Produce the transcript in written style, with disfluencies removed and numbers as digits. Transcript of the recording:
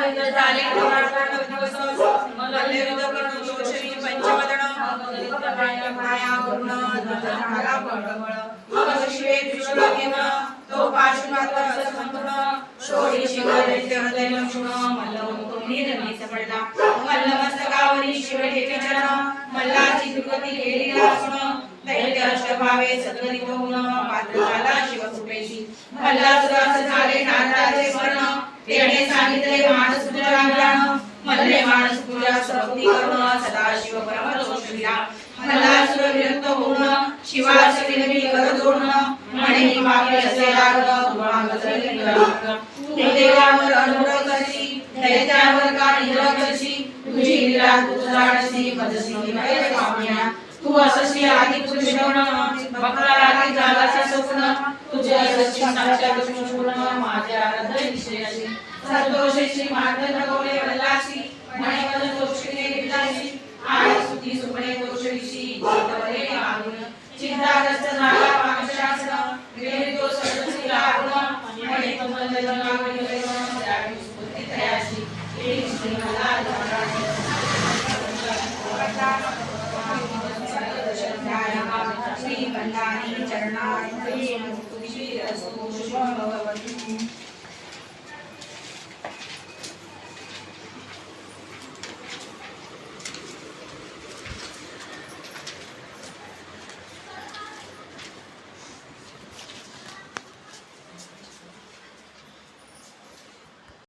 झाले दिवस मल्ले कर्ण जोशरी पंचवदन माया वरुण झाला बळबळ मग शिवे विश्वभीम तो पाशुनाथ संपूर्ण शोरी शिवरे हृदय लक्ष्मण मल्ल तुम्ही रमीच पडला मल्ल मस्तकावरी शिव ठेवी चरण मल्लाची दुर्गती केली रासुण दैत्य अष्टभावे सद्गती होऊन पात्र झाला शिवकृपेशी मल्लासुरास झाले नारदाचे स्मरण तेणे सांगितले मानस पूजा ज्ञान मल्ले मानस पूजा सर्वती करून सदा शिव परमदोष विरा मल्लासुर विरक्त होऊन शिवास विनवी कर जोडून म्हणे पापी असे लागण तुमांग चरली तू देवावर अनुग्रह करशी दैत्यावर का निग्रह करशी तुझी लीला तू जाणशी मजसी भय काम्या तू असशी आदि पुरुष भक्ताला झालासा स्वप्न तुझे असशी साक्षात विष्णू माझ्या हृदय विषयाशी सदोषेशी मार्ग नगवले वल्लाशी म्हणे मज दोषिने विलाशी आणि सुती सुपणे दोषविशी चित्तवरे आगुण चिंताग्रस्त झाला पाकशासन वेळी तो सदसी लागुण म्हणे कमल जनावरी त्यावी स्फूर्ती तयाशी एक श्री मला श्री कंदानी चरणार्थे मुक्तिशी असतो शुभम भवतु